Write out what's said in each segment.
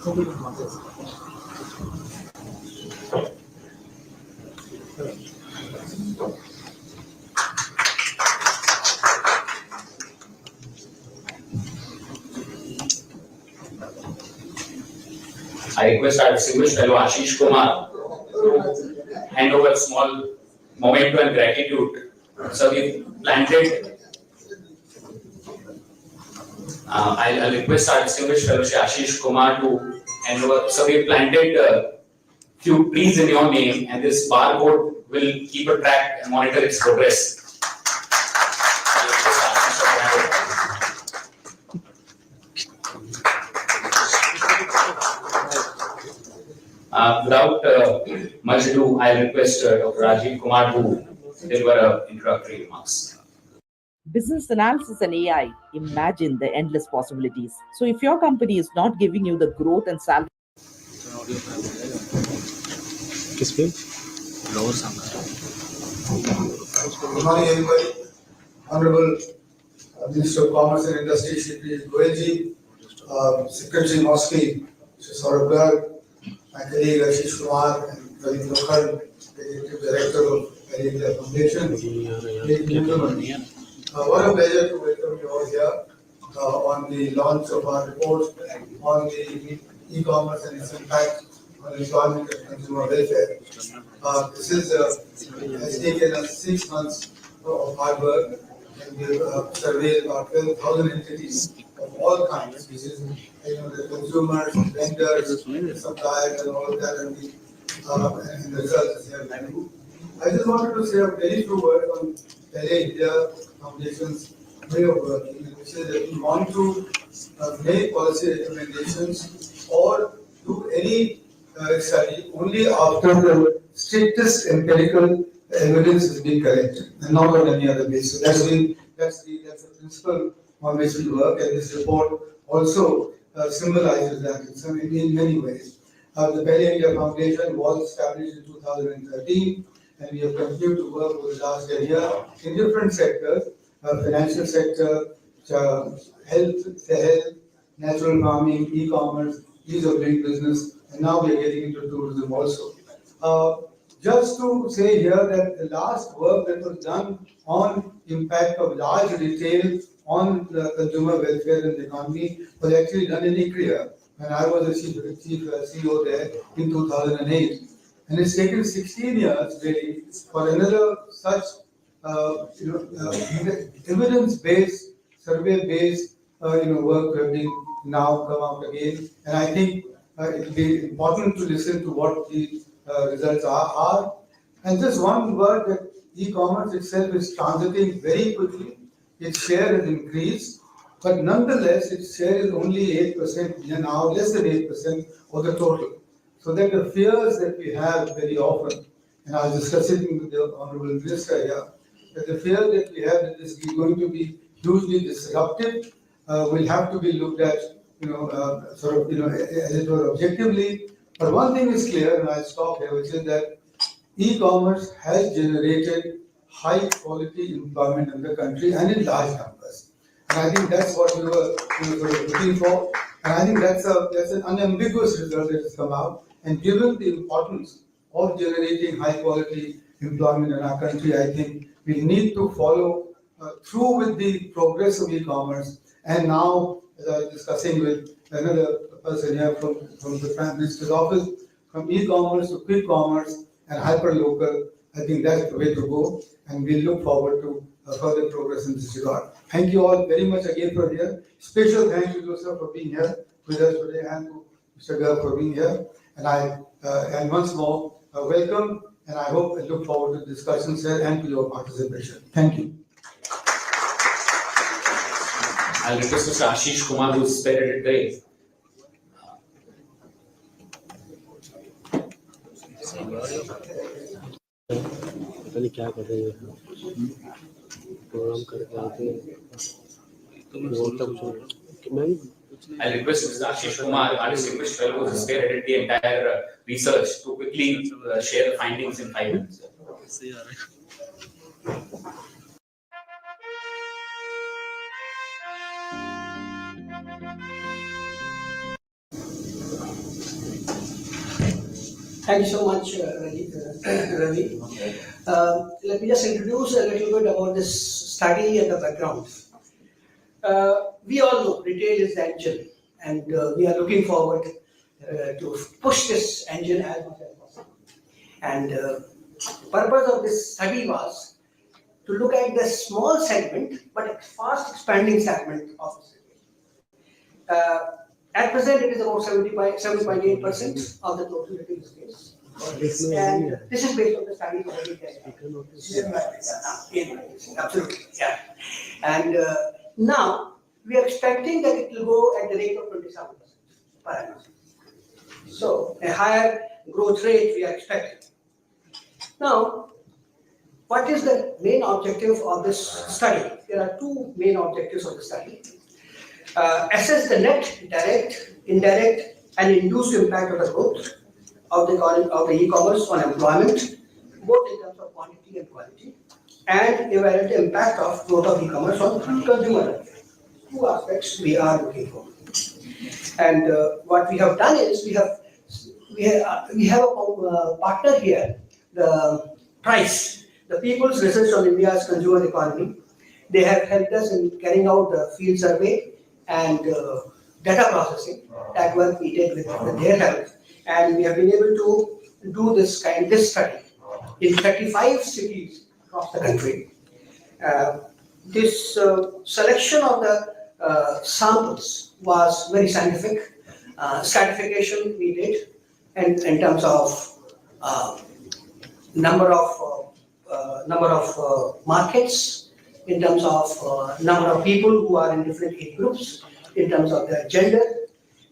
I request our distinguished fellow Ashish Kumar to hand over a small memento and gratitude. So we planted. I'll request our distinguished fellow Ashish Kumar to hand over. So we planted few trees in your name, and this barcode will keep a track and monitor its progress. Without much ado, I request Dr. Rajiv Kumar to deliver introductory remarks. Business analysis and AI, imagine the endless possibilities. So if your company is not giving you the growth and salary, Good morning, everybody. Honorable Minister of Commerce and Industry, Shri Goyal, Secretary Mosque, Mr. Goyal, my colleague Ashish Kumar, and Praveen Lokhar, Executive Director of India Foundation. Ladies and gentlemen, what a pleasure to welcome you all here on the launch of our report on the e-commerce and its impact on employment and consumer welfare. This has taken us 6 months of hard work, and we have surveyed about 12,000 entities of all kinds, which is the consumers, vendors, suppliers, and all of that, and the results is here. I just wanted to say a very few words on India Foundation's way of working, which is that we want to make policy recommendations or do any study only after the strictest empirical evidence has been collected, and not on any other basis. That's the principle on which we work, and this report also symbolizes that in many ways. The India Foundation was established in 2013, and we have continued to work over the last year in different sectors: financial sector, health, natural farming, e-commerce, ease of doing business, and now we are getting into tourism also. Just to say here that the last work that was done on impact of large retail on the consumer welfare and the economy was actually done in Korea when I was the chief CEO there in 2008. And it's taken 16 years really for another such evidence-based, survey-based work to have been now come out again. And I think it will be important to listen to what the results are. And just one word, that e-commerce itself is transiting very quickly. Its share has increased, but nonetheless, its share is only 8% now, less than 8% of the total. So that the fears that we have very often, and I was discussing with the Honorable Minister here, that the fear that we have that this is going to be hugely disruptive will have to be looked at, as it were, objectively. But one thing is clear, and I'll stop here, which is that e-commerce has generated high quality employment in the country and in large numbers. And I think that's what we were looking for. And I think that's an unambiguous result that has come out. And given the importance of generating high quality employment in our country, I think we need to follow through with the progress of e-commerce. And now, as I was discussing with another person here from the Prime Minister's office, from e-commerce to quick commerce and hyper-local, I think that's the way to go. And we look forward to further progress in this regard. Thank you all very much again for here. Special thanks to you, sir, for being here with us today, and to Mr. Goyal for being here. And once more, welcome, and I look forward to the discussions here and to your participation. Thank you. I'll request Mr. Ashish Kumar, who's spearheaded today. पता नहीं क्या कर रहे हैं programme करके आते हैं I request Mr. Ashish Kumar, our distinguished fellow who spearheaded the entire research, to quickly share the findings in 5 minutes. Thank you so much, Ravi. Let me just introduce a little bit about this study and the background. We all know retail is the engine, and we are looking forward to push this engine as much as possible. And the purpose of this study was to look at the small segment, but a fast expanding segment of this retail. At present, it is about 7.8% of the total retail space. And this is based on the study already done. Absolutely, yeah. And now we are expecting that it will go at the rate of 27% per annum. So a higher growth rate we are expecting. Now, what is the main objective of this study? There are two main objectives of the study. Assess the net, direct, indirect, and induced impact of the growth of the e-commerce on employment, both in terms of quantity and quality, and evaluate the impact of growth of e-commerce on consumer welfare. Two aspects we are looking for. And what we have done is we have a partner here, the Price, the People's Research on India's Consumer Economy. They have helped us in carrying out the field survey and data processing that work we did with their help, and we have been able to do this study in 35 cities across the country. This selection of the samples was very scientific. Stratification we did, and in terms of number of markets, in terms of number of people who are in different age groups, in terms of their gender.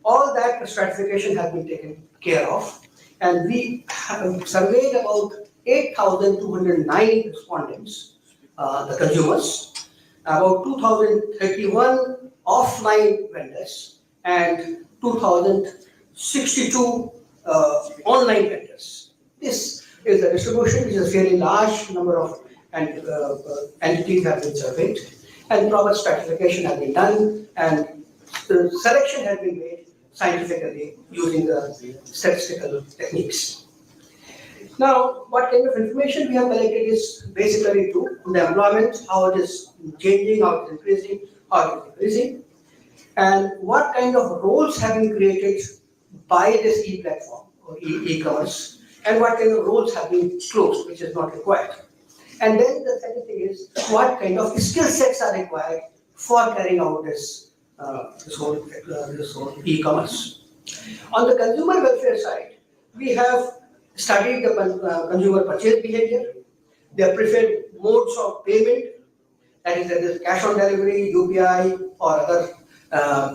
All that stratification has been taken care of. And we have surveyed about 8,209 respondents, the consumers, about 2,031 offline vendors, and 2,062 online vendors. This is the distribution, which is a fairly large number of entities have been surveyed, and proper stratification has been done, and the selection has been made scientifically using the statistical techniques. Now, what kind of information we have collected is basically to the employment, how it is changing, how it is increasing, how it is decreasing, and what kind of roles have been created by this e-platform or e-commerce, and what kind of roles have been closed, which is not required. And then the second thing is what kind of skill sets are required for carrying out this whole e-commerce. On the consumer welfare side, we have studied the consumer purchase behavior, their preferred modes of payment, that is either cash on delivery, UPI, or other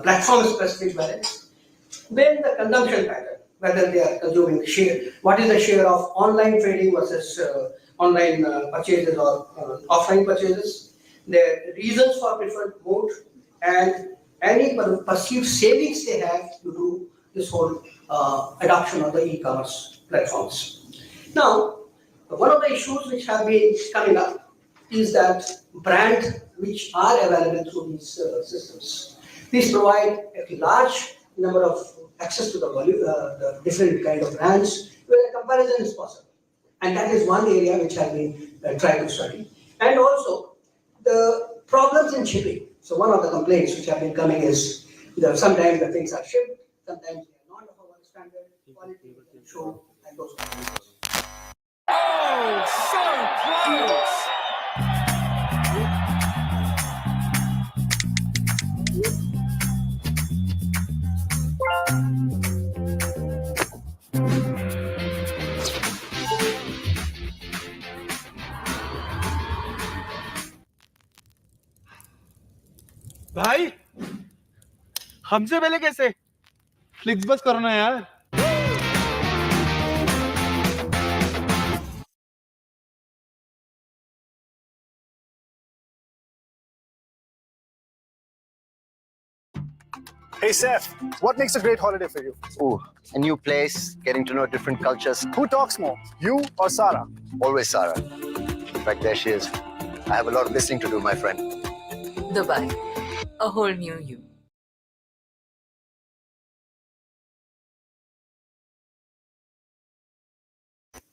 platform-specific balance. Then the consumption pattern, whether they are consuming share, what is the share of online trading versus online purchases or offline purchases, their reasons for preferred mode, and any perceived savings they have to do this whole adoption of the e-commerce platforms. Now, one of the issues which have been coming up is that brands which are available through these systems, these provide a large number of access to the different kind of brands where a comparison is possible. And that is one area which has been tried to study. And also the problems in shipping. So one of the complaints which have been coming is that sometimes the things are shipped, sometimes they are not of our standard quality, show, and those kind of things. Oh, so close! भाई हमसे पहले कैसे flix बस करो ना यार Hey Seth, what makes a great holiday for you? Ooh, a new place, getting to know different cultures. Who talks more, you or Sarah? Always Sarah. In fact, there she is. I have a lot of listening to do, my friend. Dubai, a whole new you.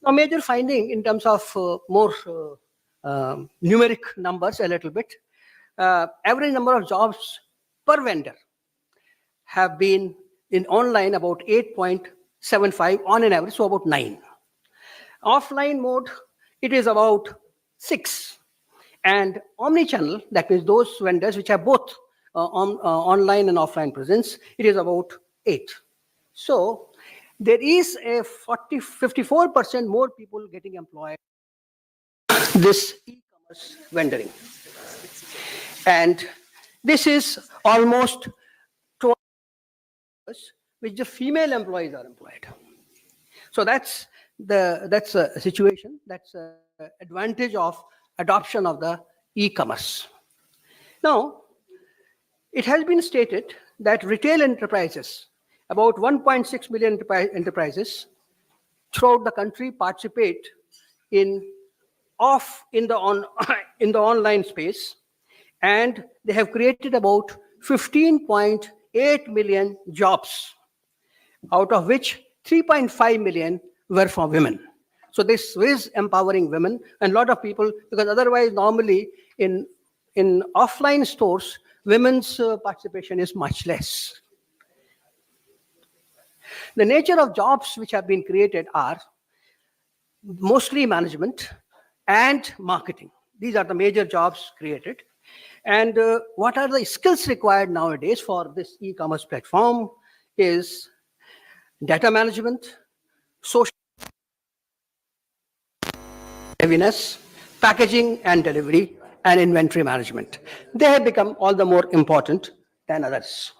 A major finding in terms of more numeric numbers a little bit, average number of jobs per vendor have been in online about 8.75 on an average, so about 9. Offline mode, it is about 6. And omni-channel, that means those vendors which have both online and offline presence, it is about 8. So there is a 54% more people getting employed this e-commerce vendoring. And this is almost 12 which the female employees are employed. So that's a situation, that's an advantage of adoption of the e-commerce. Now, it has been stated that retail enterprises, about 1.6 million enterprises throughout the country participate in the online space, and they have created about 15.8 million jobs, out of which 3.5 million were for women. So this is empowering women, and a lot of people, because otherwise normally in offline stores, women's participation is much less. The nature of jobs which have been created are mostly management and marketing. These are the major jobs created. And what are the skills required nowadays for this e-commerce platform is data management, social heaviness, packaging and delivery, and inventory management. They have become all the more important than others.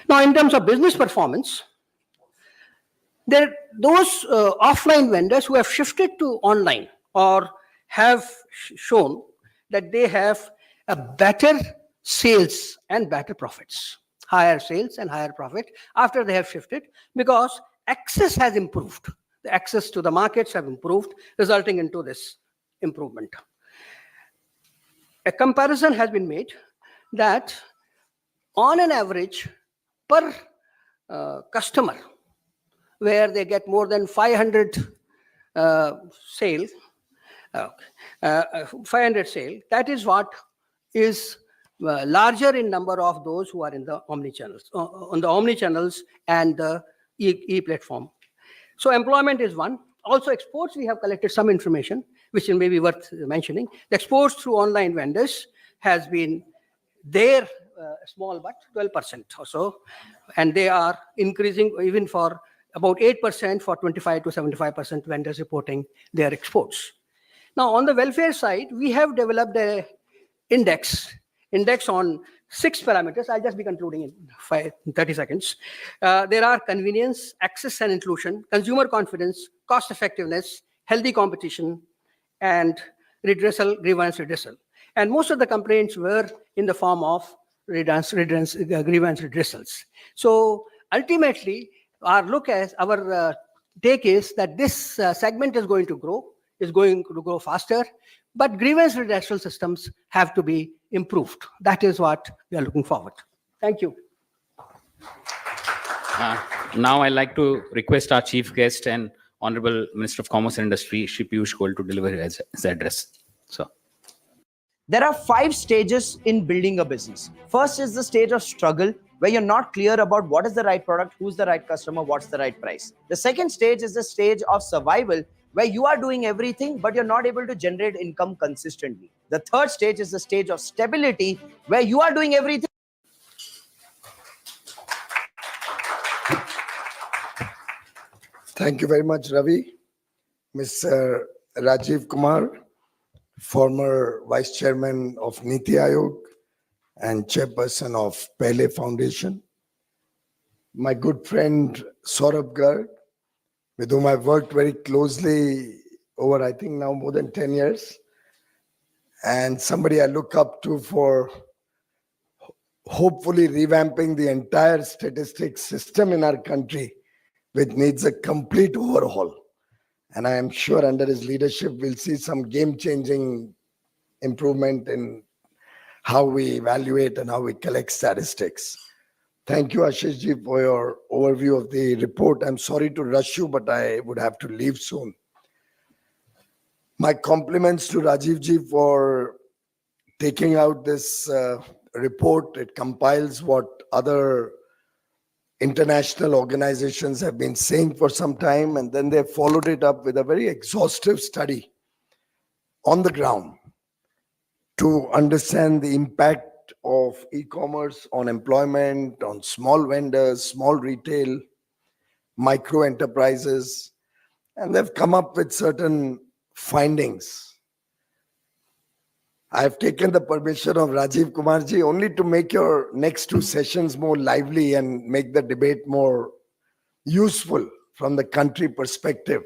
Now, in terms of business performance, those offline vendors who have shifted to online or have shown that they have a better sales and better profits, higher sales and higher profit after they have shifted, because access has improved. The access to the markets have improved, resulting into this improvement. A comparison has been made that on an average per customer, where they get more than 500 sale, that is what is larger in number of those who are in the omni-channels, on the omni-channels and the e-platform. So employment is one. Also exports, we have collected some information, which may be worth mentioning. The exports through online vendors has been there, small but 12% or so, and they are increasing even for about 8% for 25 to 75% vendors reporting their exports. Now, on the welfare side, we have developed a index on 6 parameters. I'll just be concluding in 30 seconds. There are convenience, access and inclusion, consumer confidence, cost effectiveness, healthy competition, and grievance redressal. And most of the complaints were in the form of grievance redressals. So ultimately, our take is that this segment is going to grow faster, but grievance redressal systems have to be improved. That is what we are looking forward. Thank you. Now I'd like to request our chief guest and Honorable Minister of Commerce and Industry, Shri Piyush Goyal, to deliver his address. So, there are 5 stages in building a business. First is the stage of struggle, where you're not clear about what is the right product, who's the right customer, what's the right price. The second stage is the stage of survival, where you are doing everything, but you're not able to generate income consistently. The third stage is the stage of stability, where you are doing everything. Thank you very much, Ravi. Mr. Rajiv Kumar, former Vice Chairman of Niti Aayog and Chairperson of Pele Foundation. My good friend Saurabh Garg, with whom I've worked very closely over, I think now more than 10 years. And somebody I look up to for hopefully revamping the entire statistics system in our country, which needs a complete overhaul. And I am sure under his leadership, we'll see some game-changing improvement in how we evaluate and how we collect statistics. Thank you, Ashish ji, for your overview of the report. I'm sorry to rush you, but I would have to leave soon. My compliments to Rajiv ji for taking out this report. It compiles what other international organizations have been saying for some time, and then they followed it up with a very exhaustive study on the ground to understand the impact of e-commerce on employment, on small vendors, small retail, micro enterprises, and they've come up with certain findings. I've taken the permission of Rajiv Kumarji only to make your next two sessions more lively and make the debate more useful from the country perspective,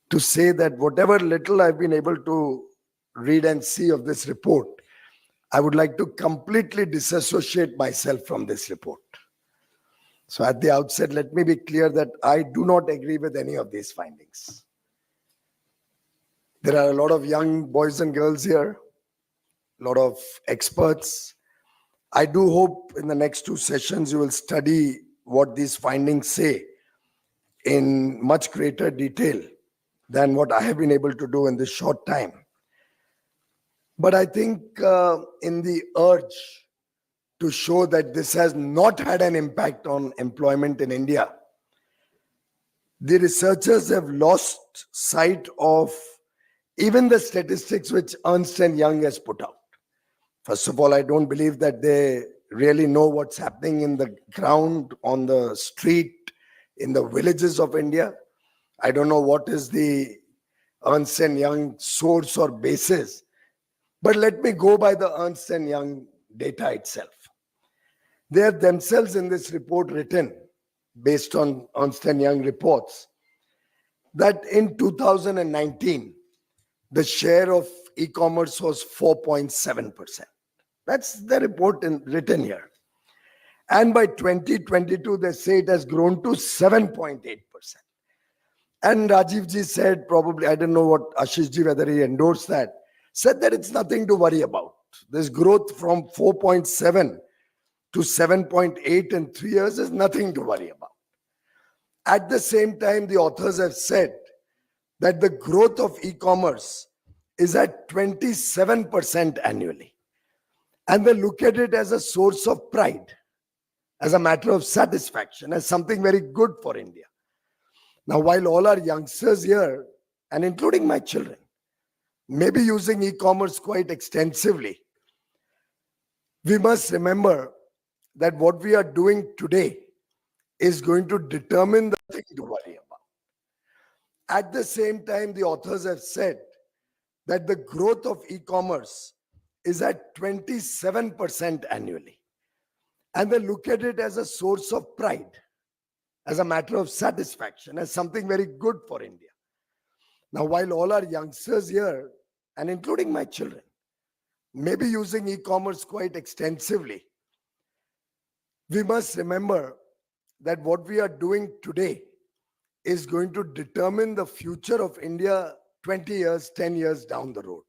to say that whatever little I've been able to read and see of this report, I would like to completely disassociate myself from this report. So at the outset, let me be clear that I do not agree with any of these findings. There are a lot of young boys and girls here, a lot of experts. I do hope in the next two sessions you will study what these findings say in much greater detail than what I have been able to do in this short time. But I think in the urge to show that this has not had an impact on employment in India, the researchers have lost sight of even the statistics which Ernst & Young has put out. First of all, I don't believe that they really know what's happening in the ground, on the street, in the villages of India. I don't know what is the Ernst & Young source or basis, but let me go by the Ernst & Young data itself. They have themselves in this report written, based on Ernst & Young reports, that in 2019, the share of e-commerce was 4.7%. That's the report written here. And by 2022, they say it has grown to 7.8%. And Rajiv ji said, probably, I don't know what Ashish ji, whether he endorsed that, said that it's nothing to worry about. This growth from 4.7 to 7.8 in 3 years is nothing to worry about. At the same time, the authors have said that the growth of e-commerce is at 27% annually. And they look at it as a source of pride, as a matter of satisfaction, as something very good for India. Now, while all our youngsters here, and including my children, may be using e-commerce quite extensively, we must remember that what we are doing today is going to determine the thing to worry about. At the same time, the authors have said that the growth of e-commerce is at 27% annually. And they look at it as a source of pride, as a matter of satisfaction, as something very good for India. Now, while all our youngsters here, and including my children, may be using e-commerce quite extensively, we must remember that what we are doing today is going to determine the future of India 20 years, 10 years down the road.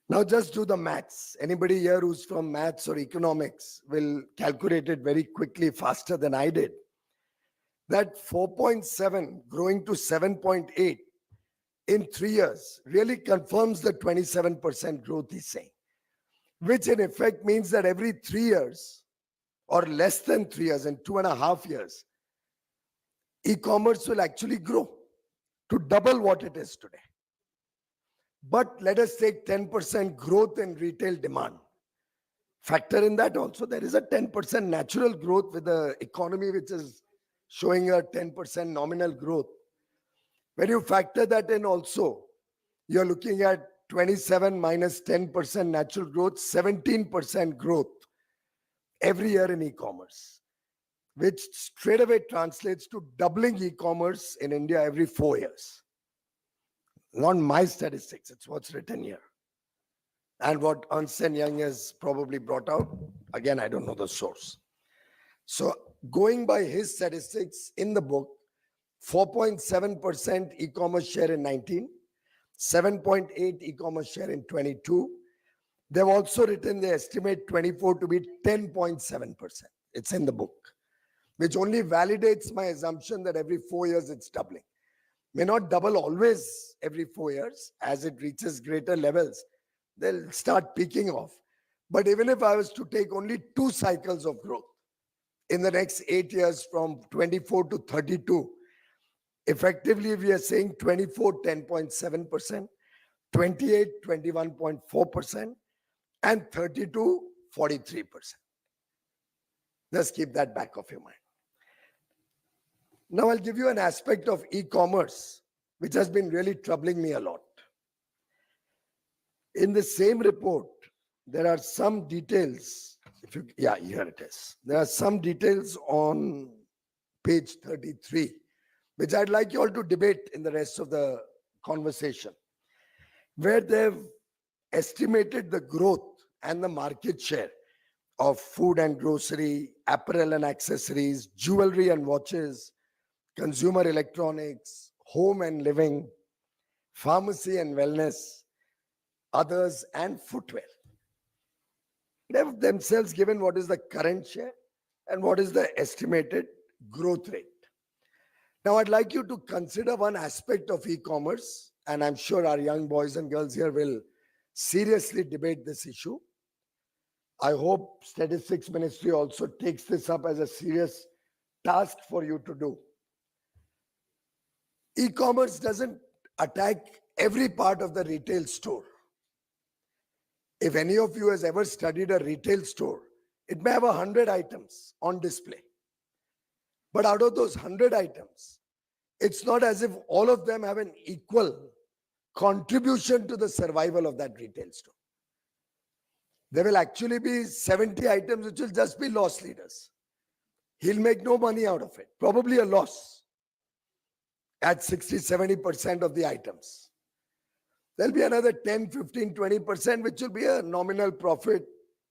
Now just do the maths. Anybody here who's from maths or economics will calculate it very quickly, faster than I did. That 4.7 growing to 7.8 in 3 years really confirms the 27% growth he's saying, which in effect means that every 3 years or less than 3 years, in 2.5 years, e-commerce will actually grow to double what it is today. But let us take 10% growth in retail demand. Factor in that also, there is a 10% natural growth with the economy which is showing a 10% nominal growth. When you factor that in also, you're looking at 27 minus 10% natural growth, 17% growth every year in e-commerce, which straight away translates to doubling e-commerce in India every 4 years. Not my statistics, it's what's written here. And what Ernst & Young has probably brought out, again, I don't know the source. So going by his statistics in the book, 4.7% e-commerce share in 19, 7.8 e-commerce share in 22, They've also written they estimate 24 to be 10.7%. It's in the book, which only validates my assumption that every 4 years it's doubling. May not double always every 4 years. As it reaches greater levels, they'll start peaking off. But even if I was to take only 2 cycles of growth in the next 8 years from 24 to 32, effectively we are saying 24, 10.7%, 28, 21.4%, and 32, 43%. Just keep that back of your mind. Now I'll give you an aspect of e-commerce which has been really troubling me a lot. In the same report, there are some details. Here it is. There are some details on page 33, which I'd like you all to debate in the rest of the conversation, where they've estimated the growth and the market share of food and grocery, apparel and accessories, jewelry and watches, consumer electronics, home and living, pharmacy and wellness, others, and footwear. They've themselves given what is the current share and what is the estimated growth rate. Now, I'd like you to consider one aspect of e-commerce, and I'm sure our young boys and girls here will seriously debate this issue. I hope Statistics Ministry also takes this up as a serious task for you to do. E-commerce doesn't attack every part of the retail store. If any of you has ever studied a retail store, it may have 100 items on display. But out of those 100 items, it's not as if all of them have an equal contribution to the survival of that retail store. There will actually be 70 items which will just be loss leaders. He'll make no money out of it, probably a loss at 60, 70% of the items. There'll be another 10, 15, 20%, which will be a nominal profit.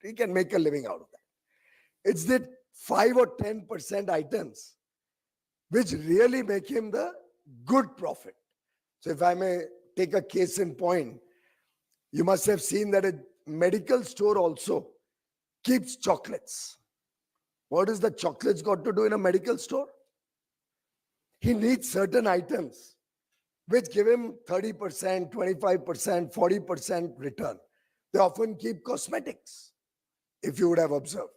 He can make a living out of that. It's the 5 or 10% items which really make him the good profit. So if I may take a case in point, you must have seen that a medical store also keeps chocolates. What is the chocolates got to do in a medical store? He needs certain items which give him 30%, 25%, 40% return. They often keep cosmetics, if you would have observed,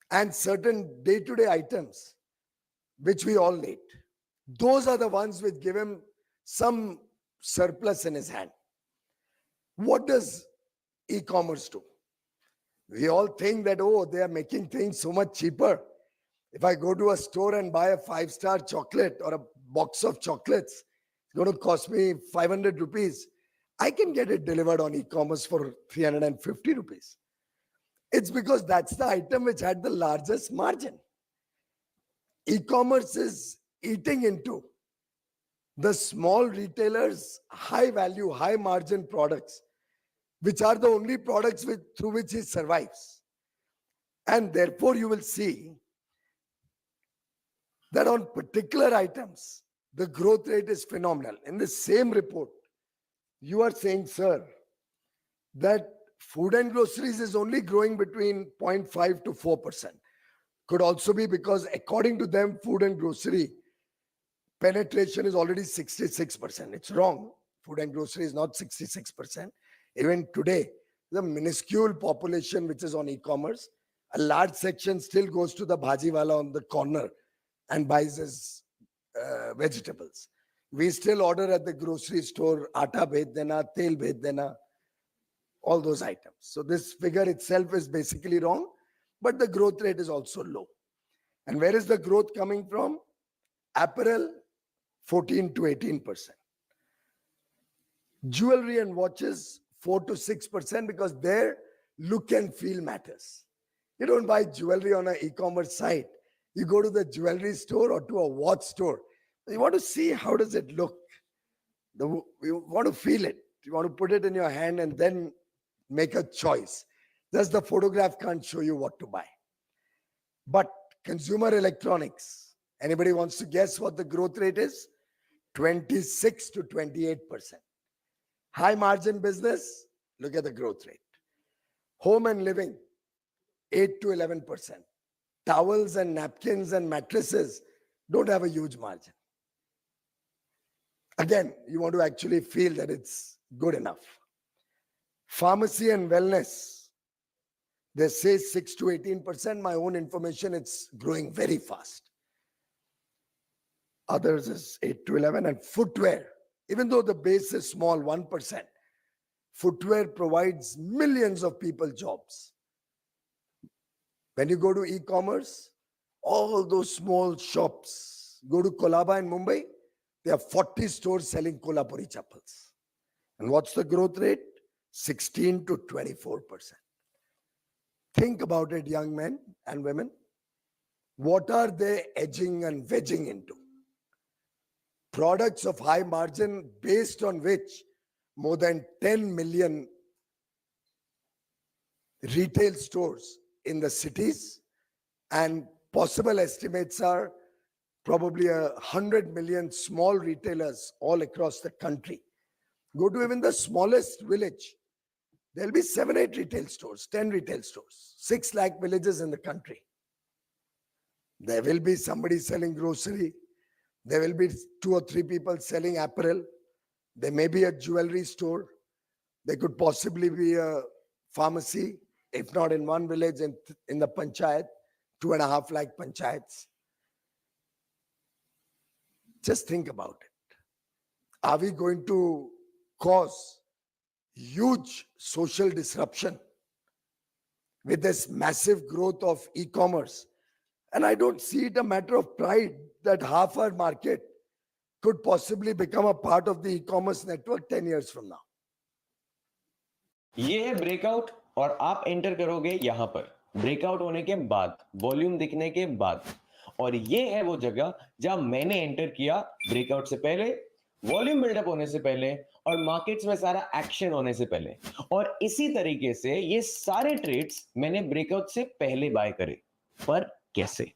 and certain day-to-day items which we all need. Those are the ones which give him some surplus in his hand. What does e-commerce do? We all think that, oh, they are making things so much cheaper. If I go to a store and buy a 5-star chocolate or a box of chocolates, it's going to cost me 500 rupees. I can get it delivered on e-commerce for 350 rupees. It's because that's the item which had the largest margin. E-commerce is eating into the small retailers' high value, high margin products, which are the only products through which he survives. And therefore, you will see that on particular items, the growth rate is phenomenal. In the same report, you are saying, sir, that food and groceries is only growing between 0.5 to 4%. Could also be because, according to them, food and grocery penetration is already 66%. It's wrong. Food and grocery is not 66%. Even today, the minuscule population which is on e-commerce, a large section still goes to the bhajiwala on the corner and buys his vegetables. We still order at the grocery store, atta bhej dena, tel bhej dena, all those items. So this figure itself is basically wrong, but the growth rate is also low. And where is the growth coming from? Apparel, 14 to 18%. Jewelry and watches, 4 to 6%, because their look and feel matters. You don't buy jewelry on an e-commerce site. You go to the jewelry store or to a watch store. You want to see how does it look. You want to feel it. You want to put it in your hand and then make a choice. Thus, the photograph can't show you what to buy. But consumer electronics, anybody wants to guess what the growth rate is? 26 to 28%. High margin business, look at the growth rate. Home and living, 8 to 11%. Towels and napkins and mattresses don't have a huge margin. Again, you want to actually feel that it's good enough. Pharmacy and wellness, they say 6 to 18%. My own information, it's growing very fast. Others is 8 to 11. And footwear, even though the base is small, 1%, footwear provides millions of people jobs. When you go to e-commerce, all those small shops, go to Kolaba in Mumbai, there are 40 stores selling Kolhapuri chappals. And what's the growth rate? 16 to 24%. Think about it, young men and women. What are they edging and wedging into? Products of high margin based on which more than 10 million retail stores in the cities, and possible estimates are probably 100 million small retailers all across the country. Go to even the smallest village, there'll be 7, 8 retail stores, 10 retail stores, 6 lakh villages in the country. There will be somebody selling grocery. There will be 2 or 3 people selling apparel. There may be a jewelry store. There could possibly be a pharmacy, if not in one village, in the panchayat, 2.5 lakh panchayats. Just think about it. Are we going to cause huge social disruption with this massive growth of e-commerce? And I don't see it a matter of pride that half our market could possibly become a part of the e-commerce network 10 years from now. ये है breakout और आप enter करोगे यहां पर breakout होने के बाद वॉल्यूम दिखने के बाद और ये है वो जगह जहां मैंने एंटर किया ब्रेकआउट से पहले वॉल्यूम बिल्डअप होने से पहले और मार्केट्स में सारा एक्शन होने से पहले और इसी तरीके से ये सारे ट्रेड्स मैंने ब्रेकआउट से पहले बाय करे पर कैसे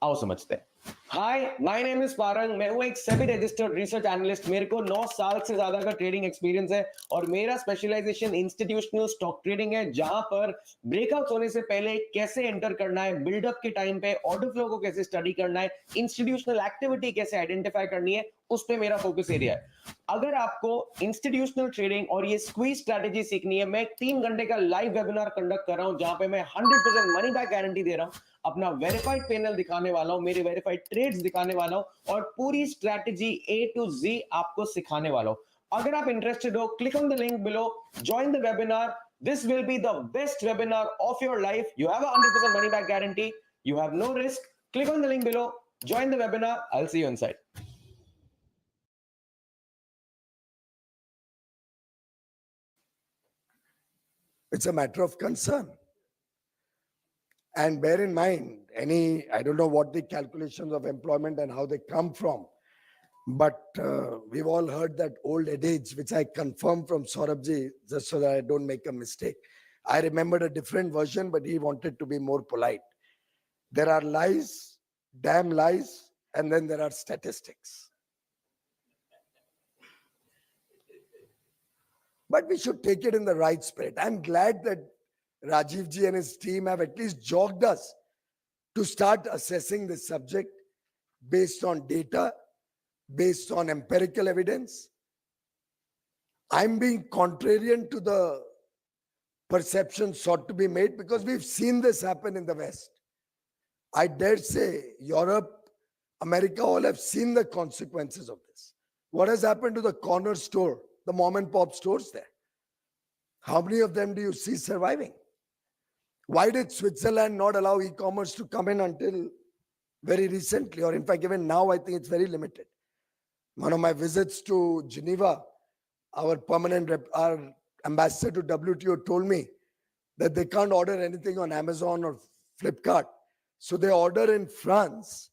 आओ समझते हैं हाय माय नेम इज पारंग मैं हूं एक सेबी रजिस्टर्ड रिसर्च एनालिस्ट मेरे को 9 साल से ज्यादा का ट्रेडिंग एक्सपीरियंस है और मेरा स्पेशलाइजेशन इंस्टीट्यूशनल स्टॉक ट्रेडिंग है जहां पर ब्रेकआउट होने से पहले कैसे एंटर करना है बिल्डअप के टाइम पे ऑर्डर फ्लो को कैसे स्टडी करना है इंस्टीट्यूशनल एक्टिविटी कैसे आइडेंटिफाई करनी है उस पे मेरा फोकस एरिया है अगर आपको इंस्टीट्यूशनल ट्रेडिंग और ये स्क्वीज स्ट्रेटजी सीखनी है मैं 3 घंटे का लाइव वेबिनार कंडक्ट कर रहा हूं जहां पे मैं 100% मनी बैक गारंटी दे रहा हूं अपना वेरीफाइड पैनल दिखाने वाला हूं मेरे वेरीफाइड ट्रेड्स दिखाने वाला हूं और पूरी स्ट्रेटजी A to Z आपको सिखाने वाला हूं अगर आप इंटरेस्टेड हो click on the link below join the webinar this will be the best webinar of your life you have a 100% money back guarantee you have no risk click on the link below join the webinar I will see you inside It's a matter of concern. And bear in mind, I don't know what the calculations of employment and how they come from, but we've all heard that old adage, which I confirm from Saurabhji, just so that I don't make a mistake. I remembered a different version, but he wanted to be more polite. There are lies, damn lies, and then there are statistics. But we should take it in the right spirit. I'm glad that Rajiv ji and his team have at least jogged us to start assessing this subject based on data, based on empirical evidence. I'm being contrarian to the perception sought to be made because we've seen this happen in the West. I dare say Europe, America all have seen the consequences of this. What has happened to the corner store, the mom and pop stores there? How many of them do you see surviving? Why did Switzerland not allow e-commerce to come in until very recently? Or in fact, even now, I think it's very limited. One of my visits to Geneva, our our ambassador to WTO told me that they can't order anything on Amazon or Flipkart. So they order in France.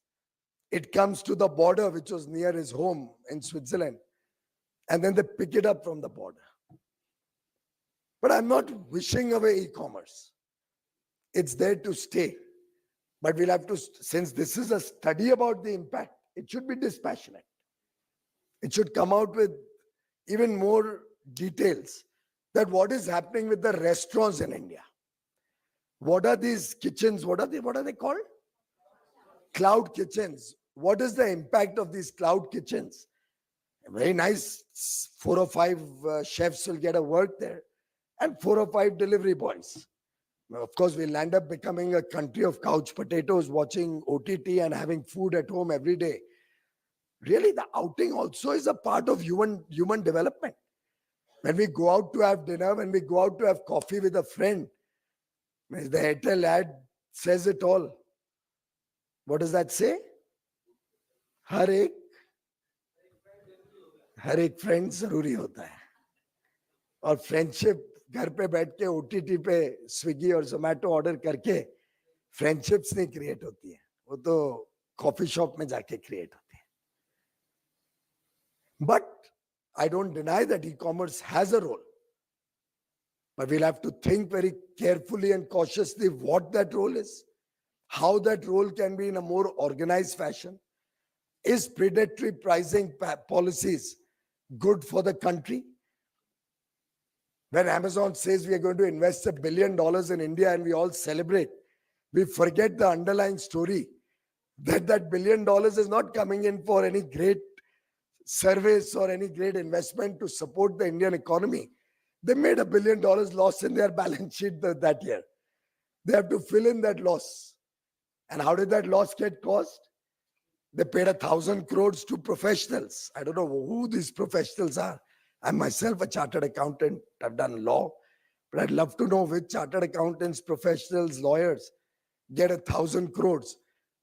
It comes to the border, which was near his home in Switzerland. And then they pick it up from the border. But I'm not wishing away e-commerce. It's there to stay. But we'll have to, since this is a study about the impact, it should be dispassionate. It should come out with even more details that what is happening with the restaurants in India. What are these kitchens? What are they called? Cloud kitchens. What is the impact of these cloud kitchens? Very nice. 4 or 5 chefs will get a work there, and 4 or 5 delivery boys. Of course, we'll end up becoming a country of couch potatoes, watching OTT and having food at home every day. Really, the outing also is a part of human development. When we go out to have dinner, when we go out to have coffee with a friend, the Airtel ad says it all. What does that say? हर एक friend जरूरी होता है, और friendship घर पे बैठ के OTT पे स्विगी और जोमेटो ऑर्डर करके फ्रेंडशिप्स नहीं क्रिएट होती है, वो तो कॉफी शॉप में जाके क्रिएट होती है. But I don't deny that e-commerce has a role, but we'll have to think very carefully and cautiously what that role is, how that role can be in a more organized fashion. Is predatory pricing policies good for the country? When Amazon says we are going to invest $1 billion in India and we all celebrate, we forget the underlying story that $1 billion is not coming in for any great service or any great investment to support the Indian economy. They made $1 billion loss in their balance sheet that year. They have to fill in that loss. And how did that loss get caused? They paid 1,000 crores to professionals. I don't know who these professionals are. I'm myself a chartered accountant. I've done law, but I'd love to know which chartered accountants, professionals, lawyers get 1,000 crores,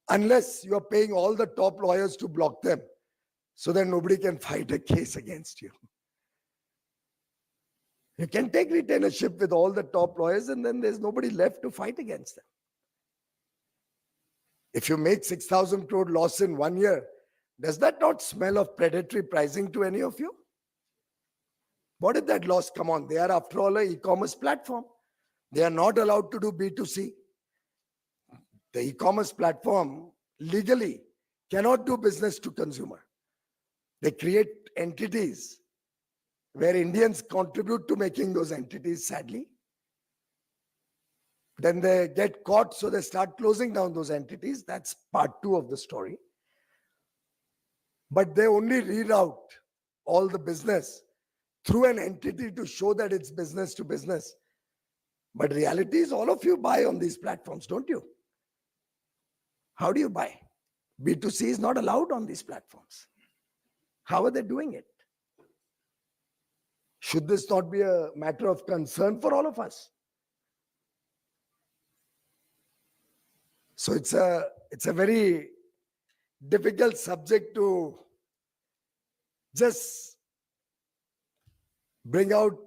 unless you are paying all the top lawyers to block them so that nobody can fight a case against you. You can take retainership with all the top lawyers and then there's nobody left to fight against them. If you make 6,000 crore loss in 1 year, does that not smell of predatory pricing to any of you? What did that loss come on? They are, after all, an e-commerce platform. They are not allowed to do B2C. The e-commerce platform legally cannot do business to consumer. They create entities where Indians contribute to making those entities, sadly. Then they get caught, so they start closing down those entities. That's part 2 of the story. But they only reroute all the business through an entity to show that it's business to business. But reality is all of you buy on these platforms, don't you? How do you buy? B2C is not allowed on these platforms. How are they doing it? Should this not be a matter of concern for all of us? So it's a very difficult subject to just bring out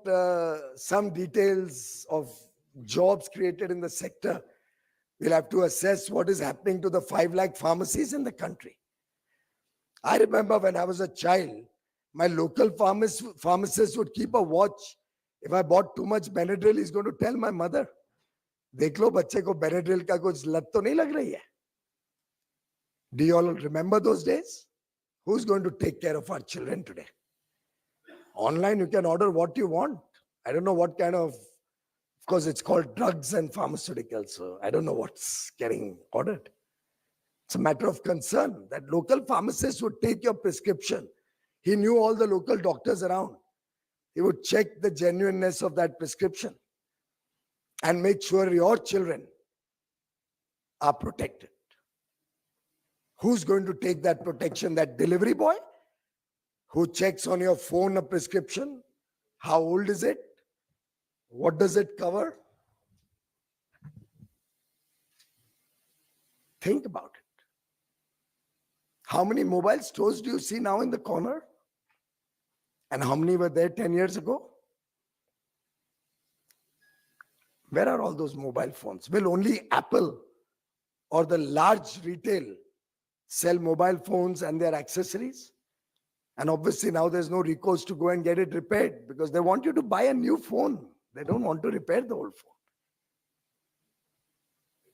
some details of jobs created in the sector. We'll have to assess what is happening to the 5 lakh pharmacies in the country. I remember when I was a child, my local pharmacist would keep a watch. If I bought too much Benadryl, he's going to tell my mother, देख लो बच्चे को Benadryl का कुछ लत तो नहीं लग रही है. Do you all remember those days? Who's going to take care of our children today? Online, you can order what you want. I don't know what kind of course, it's called drugs and pharmaceuticals. So I don't know what's getting ordered. It's a matter of concern that local pharmacist would take your prescription. He knew all the local doctors around. He would check the genuineness of that prescription and make sure your children are protected. Who's going to take that protection? That delivery boy who checks on your phone a prescription? How old is it? What does it cover? Think about it. How many mobile stores do you see now in the corner? And how many were there 10 years ago? Where are all those mobile phones? Will only Apple or the large retail sell mobile phones and their accessories? And obviously now there's no recourse to go and get it repaired because they want you to buy a new phone. They don't want to repair the old phone.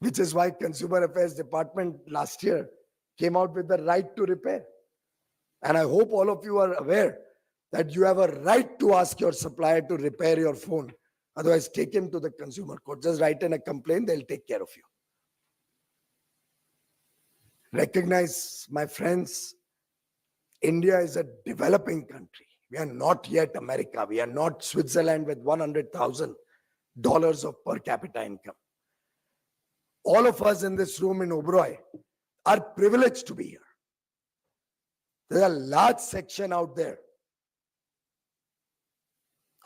Which is why Consumer Affairs Department last year came out with the right to repair. And I hope all of you are aware that you have a right to ask your supplier to repair your phone. Otherwise, take him to the consumer court. Just write in a complaint, they'll take care of you. Recognize, my friends, India is a developing country. We are not yet America. We are not Switzerland with $100,000 of per capita income. All of us in this room in Oberoi are privileged to be here. There's a large section out there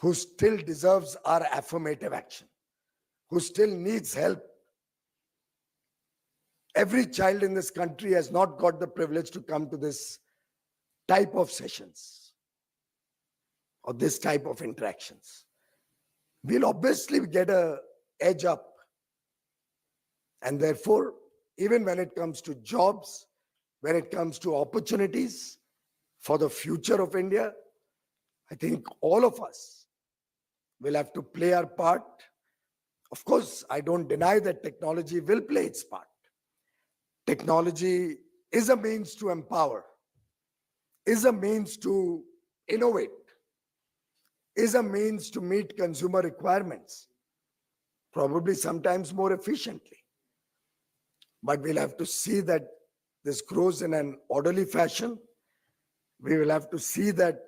who still deserves our affirmative action, who still needs help. Every child in this country has not got the privilege to come to this type of sessions or this type of interactions. We'll obviously get an edge up. And therefore, even when it comes to jobs, when it comes to opportunities for the future of India, I think all of us will have to play our part. Of course, I don't deny that technology will play its part. Technology is a means to empower, is a means to innovate, is a means to meet consumer requirements, probably sometimes more efficiently. But we'll have to see that this grows in an orderly fashion. We will have to see that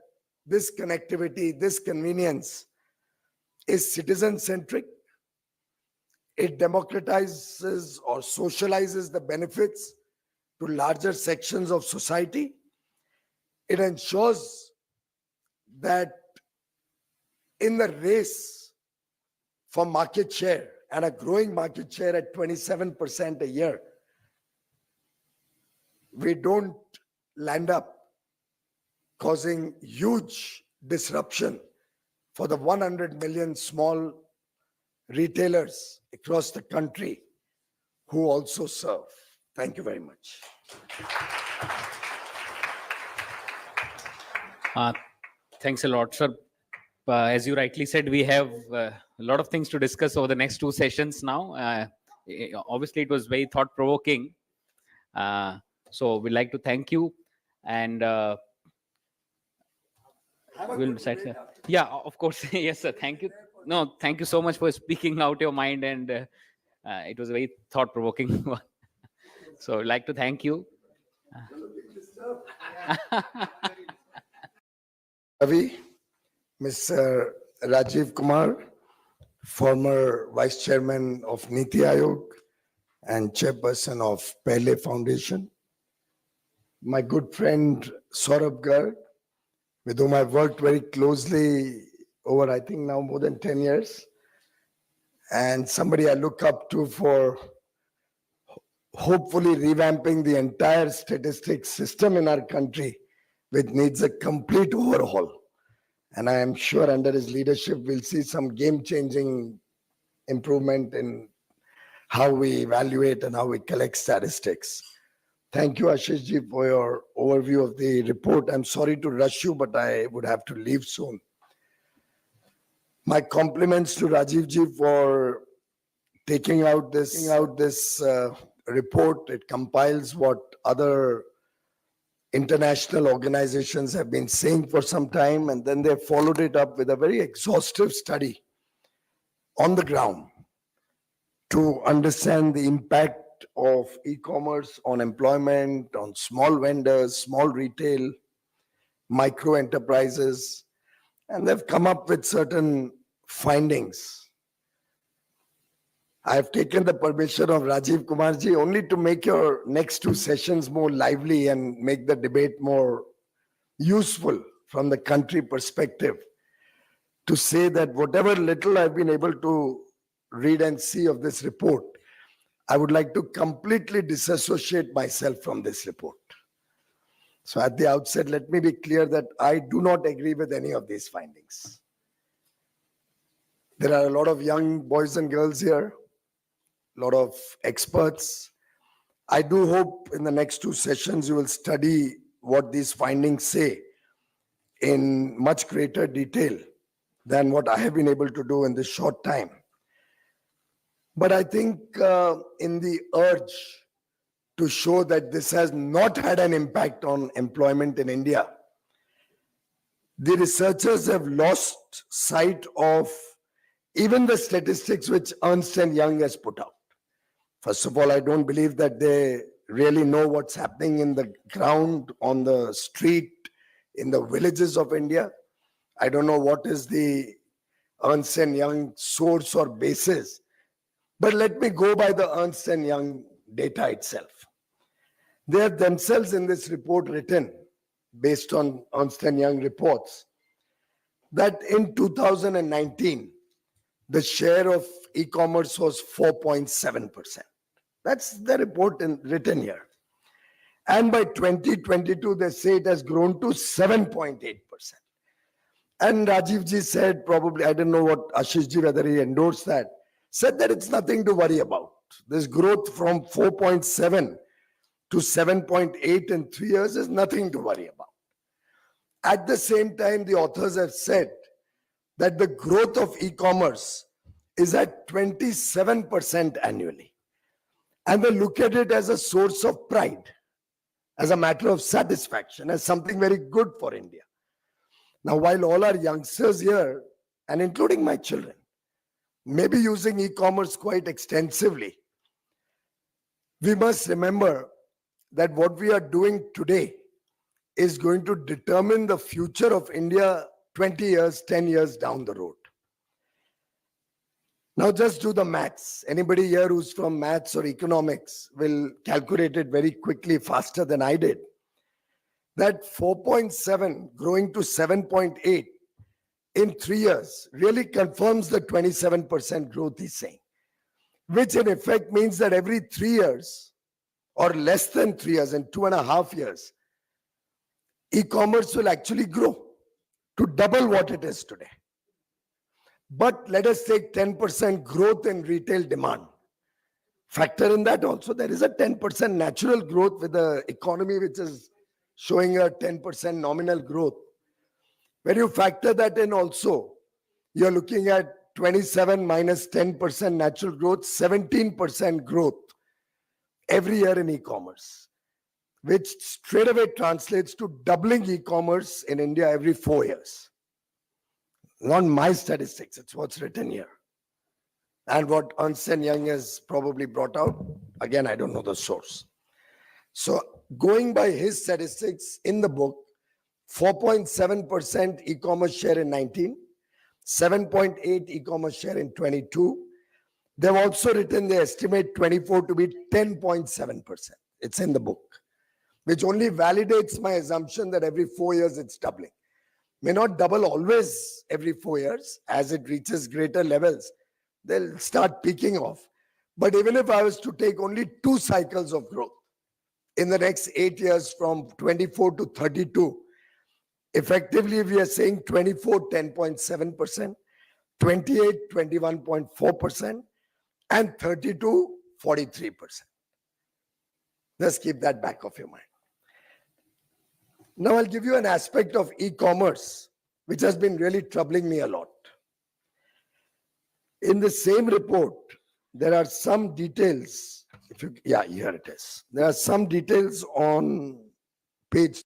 this connectivity, this convenience is citizen-centric. It democratizes or socializes the benefits to larger sections of society. It ensures that in the race for market share, and a growing market share at 27% a year, we don't land up causing huge disruption for the 100 million small retailers across the country who also serve. Thank you very much. Thanks a lot, sir. As you rightly said, we have a lot of things to discuss over the next two sessions now. Obviously, it was very thought-provoking. So we'd like to thank you. And we'll decide. Yeah, of course. Yes, sir. Thank you. No, thank you so much for speaking out your mind. And it was a very thought-provoking one. So I'd like to thank you. Ravi, Mr. Rajiv Kumar, former Vice Chairman of Niti Aayog and Chairperson of Pehle Foundation. My good friend Saurabh Garg, with whom I've worked very closely over, I think now more than 10 years. And somebody I look up to for hopefully revamping the entire statistics system in our country, which needs a complete overhaul. And I am sure under his leadership, we'll see some game-changing improvement in how we evaluate and how we collect statistics. Thank you, Ashish ji, for your overview of the report. I'm sorry to rush you, but I would have to leave soon. My compliments to Rajiv ji for taking out this report. It compiles what other international organizations have been saying for some time, and then they followed it up with a very exhaustive study on the ground to understand the impact of e-commerce on employment, on small vendors, small retail, micro enterprises, and they've come up with certain findings. I've taken the permission of Rajiv Kumarji only to make your next two sessions more lively and make the debate more useful from the country perspective, to say that whatever little I've been able to read and see of this report, I would like to completely disassociate myself from this report. So at the outset, let me be clear that I do not agree with any of these findings. There are a lot of young boys and girls here, a lot of experts. I do hope in the next two sessions you will study what these findings say in much greater detail than what I have been able to do in this short time. But I think in the urge to show that this has not had an impact on employment in India, the researchers have lost sight of even the statistics which Ernst & Young has put out. First of all, I don't believe that they really know what's happening in the ground, on the street, in the villages of India. I don't know what is the Ernst & Young source or basis, but let me go by the Ernst & Young data itself. They have themselves in this report written, based on Ernst & Young reports, that in 2019, the share of e-commerce was 4.7%. That's the report written here. And by 2022, they say it has grown to 7.8%. And Rajiv ji said, probably, I don't know what Ashish ji, whether he endorsed that, said that it's nothing to worry about. This growth from 4.7 to 7.8 in 3 years is nothing to worry about. At the same time, the authors have said that the growth of e-commerce is at 27% annually. And they look at it as a source of pride, as a matter of satisfaction, as something very good for India. Now, while all our youngsters here, and including my children, may be using e-commerce quite extensively, we must remember that what we are doing today is going to determine the future of India 20 years, 10 years down the road. Now just do the maths. Anybody here who's from maths or economics will calculate it very quickly, faster than I did. That 4.7 growing to 7.8 in 3 years really confirms the 27% growth he's saying, which in effect means that every 3 years or less than 3 years, in 2.5 years, e-commerce will actually grow to double what it is today. But let us take 10% growth in retail demand. Factor in that also. There is a 10% natural growth with the economy which is showing a 10% nominal growth. When you factor that in also, you're looking at 27 minus 10% natural growth, 17% growth every year in e-commerce, which straight away translates to doubling e-commerce in India every 4 years. Not my statistics, it's what's written here. And what Ernst & Young has probably brought out, again, I don't know the source. So going by his statistics in the book, 4.7% e-commerce share in 19, 7.8 e-commerce share in 22. They've also written they estimate 24 to be 10.7%. It's in the book, which only validates my assumption that every 4 years it's doubling. May not double always every 4 years. As it reaches greater levels, they'll start peaking off. But even if I was to take only 2 cycles of growth in the next 8 years from 24 to 32, effectively we are saying 24, 10.7%, 28, 21.4%, and 32, 43%. Just keep that back of your mind. Now I'll give you an aspect of e-commerce which has been really troubling me a lot. In the same report, there are some details. Here it is. There are some details on page